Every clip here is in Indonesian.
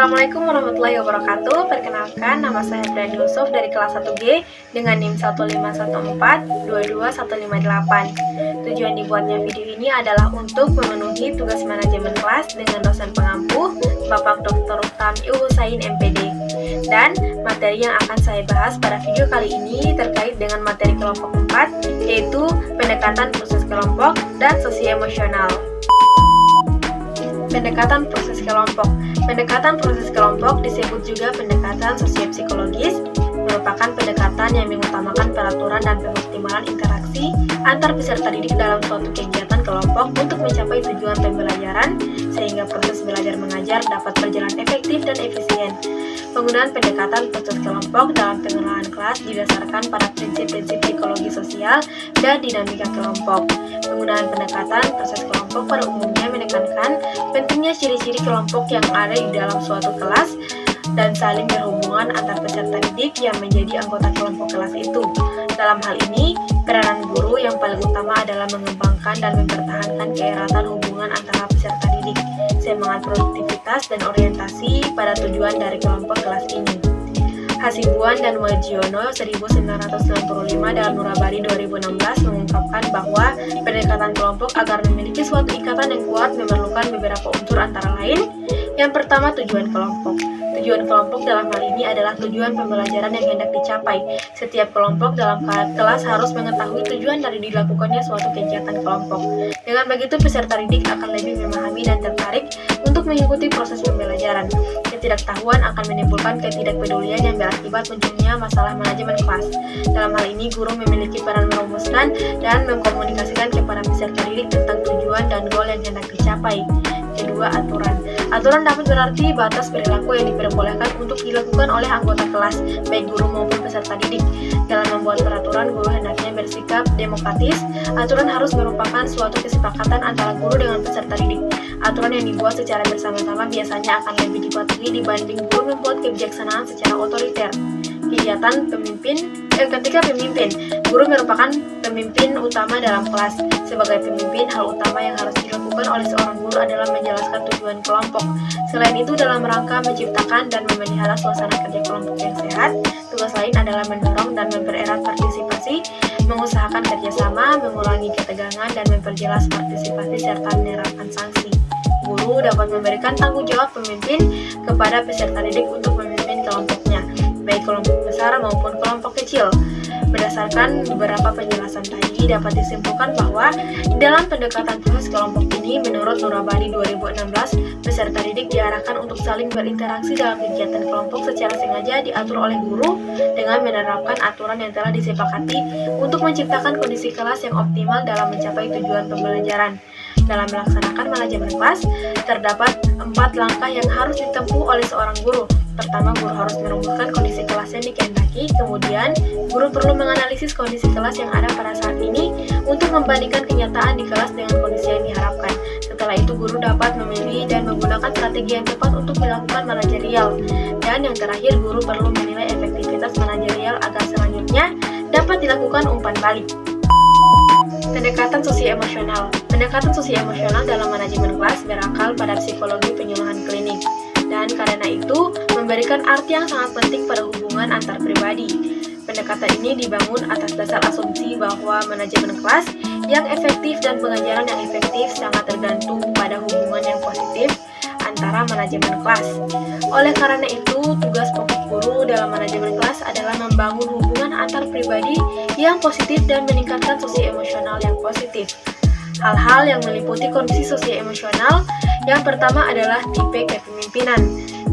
Assalamualaikum warahmatullahi wabarakatuh. Perkenalkan, nama saya Brian Yusuf dari kelas 1G dengan NIM 151422158. Tujuan dibuatnya video ini adalah untuk memenuhi tugas manajemen kelas dengan dosen pengampu Bapak Dr. Utami Husain MPD. Dan materi yang akan saya bahas pada video kali ini terkait dengan materi kelompok 4, yaitu pendekatan proses kelompok dan sosio-emosional. Pendekatan proses kelompok. Pendekatan proses kelompok disebut juga pendekatan sosiopsikologis, merupakan pendekatan yang mengutamakan peraturan dan pengoptimalan interaksi antar peserta didik dalam suatu kegiatan kelompok untuk mencapai tujuan pembelajaran, sehingga proses belajar mengajar dapat berjalan efektif dan efisien. Penggunaan pendekatan proses kelompok dalam pengelolaan kelas didasarkan pada prinsip-prinsip psikologi sosial dan dinamika kelompok. Penggunaan pendekatan proses kelompok pada umumnya menekankan pentingnya ciri-ciri kelompok yang ada di dalam suatu kelas dan saling berhubungan antar peserta didik yang menjadi anggota kelompok kelas itu. Dalam hal ini, peranan guru yang paling utama adalah mengembangkan dan mempertahankan keeratan hubungan antara peserta didik, semangat produktivitas dan orientasi pada tujuan dari kelompok kelas ini. Hasibuan dan Wajiono 1995 dalam Nurabadi 2016 mengungkapkan bahwa pendekatan kelompok agar memiliki suatu ikatan yang kuat memerlukan beberapa unsur antara lain. Yang pertama, tujuan kelompok. Tujuan kelompok dalam hal ini adalah tujuan pembelajaran yang hendak dicapai. Setiap kelompok dalam kelas harus mengetahui tujuan dari dilakukannya suatu kegiatan kelompok. Dengan begitu, peserta didik akan lebih memahami dan tertarik untuk mengikuti proses pembelajaran. Ketidaktahuan akan menimbulkan ketidakpedulian yang berakibat munculnya masalah manajemen kelas. Dalam hal ini, guru memiliki peran merumuskan dan mengkomunikasikan kepada peserta didik tentang tujuan dan goal yang hendak dicapai. Kedua, aturan. Aturan dapat berarti batas perilaku yang diperbolehkan untuk dilakukan oleh anggota kelas, baik guru maupun peserta didik. Dalam membuat peraturan, guru hendaknya bersikap demokratis. Aturan harus merupakan suatu kesepakatan antara guru dengan peserta didik. Aturan yang dibuat secara bersama-sama biasanya akan lebih dipatuhi dibanding guru membuat kebijaksanaan secara otoriter. Kegiatan ketika pemimpin, guru merupakan pemimpin utama dalam kelas. Sebagai pemimpin, hal utama yang harus dilakukan oleh seorang guru adalah menjelaskan tujuan kelompok. Selain itu, dalam rangka menciptakan dan memelihara suasana kerja kelompok yang sehat, tugas lain adalah mendorong dan mempererat partisipasi, mengusahakan kerjasama, mengurangi ketegangan, dan memperjelas partisipasi serta menerapkan sanksi. Guru dapat memberikan tanggung jawab pemimpin kepada peserta didik untuk memimpin kelompoknya, baik kelompok besar maupun kelompok kecil. Berdasarkan beberapa penjelasan tadi, dapat disimpulkan bahwa dalam pendekatan proses kelompok ini, menurut Nurabadi 2016, peserta didik diarahkan untuk saling berinteraksi dalam kegiatan kelompok secara sengaja diatur oleh guru dengan menerapkan aturan yang telah disepakati untuk menciptakan kondisi kelas yang optimal dalam mencapai tujuan pembelajaran. Dalam melaksanakan manajemen kelas, terdapat 4 langkah yang harus ditempuh oleh seorang guru. Pertama, guru harus merumuskan kondisi kelas yang dikehendaki. Kemudian, guru perlu menganalisis kondisi kelas yang ada pada saat ini untuk membandingkan kenyataan di kelas dengan kondisi yang diharapkan. Setelah itu, guru dapat memilih dan menggunakan strategi yang tepat untuk melakukan manajerial. Dan yang terakhir, guru perlu menilai efektivitas manajerial agar selanjutnya dapat dilakukan umpan balik. Pendekatan sosio-emosional. Pendekatan sosio-emosional dalam manajemen kelas berakal pada psikologi penyuluhan klinik, dan karena itu memberikan arti yang sangat penting pada hubungan antar pribadi. Pendekatan ini dibangun atas dasar asumsi bahwa manajemen kelas yang efektif dan pengajaran yang efektif sangat tergantung pada hubungan yang positif antara manajemen kelas. Oleh karena itu, tugas pokok guru dalam manajemen kelas adalah membangun hubungan antar pribadi yang positif dan meningkatkan sosio-emosional yang positif. Hal-hal yang meliputi kondisi sosio-emosional, yang pertama adalah tipe kepemimpinan.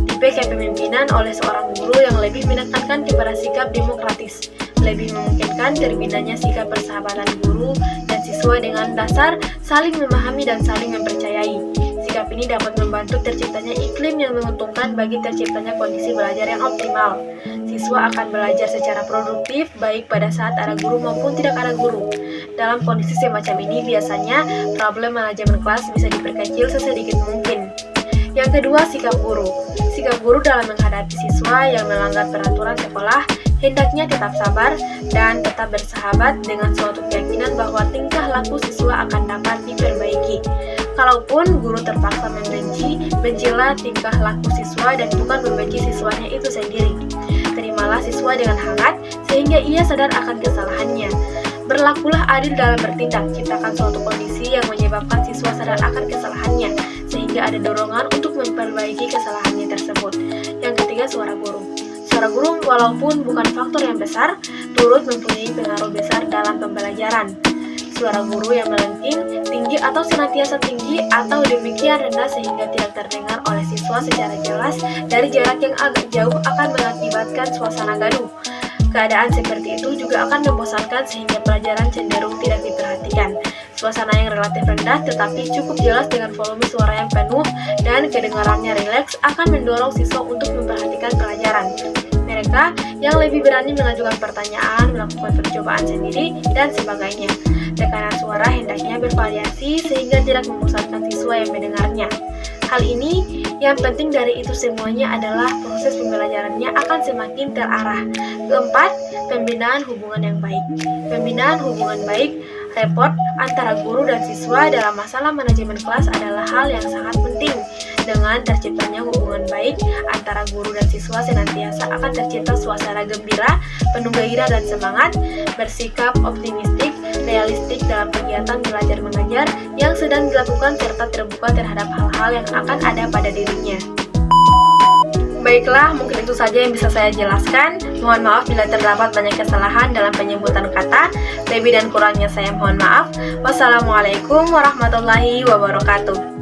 Tipe kepemimpinan oleh seorang guru yang lebih menekankan kepada sikap demokratis, lebih memungkinkan terbinanya sikap persahabatan guru dan siswa dengan dasar saling memahami dan saling mempercayai. Sikap ini dapat membantu terciptanya iklim yang menguntungkan bagi terciptanya kondisi belajar yang optimal. Siswa akan belajar secara produktif baik pada saat ada guru maupun tidak ada guru. Dalam kondisi semacam ini, biasanya problem manajemen kelas bisa diperkecil sesedikit mungkin. Yang kedua, sikap guru. Sikap guru dalam menghadapi siswa yang melanggar peraturan sekolah hendaknya tetap sabar dan tetap bersahabat dengan suatu keyakinan bahwa tingkah laku siswa akan dapat diperbaiki. Kalaupun guru terpaksa membenci Bencilah tingkah laku siswa dan bukan membenci siswanya itu sendiri. Terimalah siswa dengan hangat sehingga ia sadar akan kesalahannya. Berlakulah adil dalam bertindak, ciptakan suatu kondisi yang menyebabkan siswa sadar akan kesalahannya, sehingga ada dorongan untuk memperbaiki kesalahannya tersebut. Yang ketiga, suara guru. Suara guru walaupun bukan faktor yang besar, turut mempunyai pengaruh besar dalam pembelajaran. Suara guru yang melengking, tinggi atau senantiasa tinggi atau demikian rendah sehingga tidak terdengar oleh siswa secara jelas dari jarak yang agak jauh akan mengakibatkan suasana gaduh. Keadaan seperti itu juga akan membosankan sehingga pelajaran cenderung tidak diperhatikan. Suasana yang relatif rendah tetapi cukup jelas dengan volume suara yang penuh dan kedengarannya rileks akan mendorong siswa untuk memperhatikan pelajaran. Mereka yang lebih berani mengajukan pertanyaan, melakukan percobaan sendiri, dan sebagainya. Tekanan suara hendaknya bervariasi sehingga tidak membosankan siswa yang mendengarnya. Hal ini yang penting dari itu semuanya adalah proses pembelajarannya akan semakin terarah. Keempat, pembinaan hubungan yang baik. Pembinaan hubungan baik, rapport antara guru dan siswa dalam masalah manajemen kelas adalah hal yang sangat penting. Dengan terciptanya hubungan baik antara guru dan siswa senantiasa akan tercipta suasana gembira, penuh gairah dan semangat, bersikap optimistik, realistik dalam kegiatan belajar mengajar yang sedang dilakukan serta terbuka terhadap hal-hal yang akan ada pada dirinya. Baiklah, mungkin itu saja yang bisa saya jelaskan. Mohon maaf bila terdapat banyak kesalahan dalam penyebutan kata. Lebih dan kurangnya saya mohon maaf. Wassalamualaikum warahmatullahi wabarakatuh.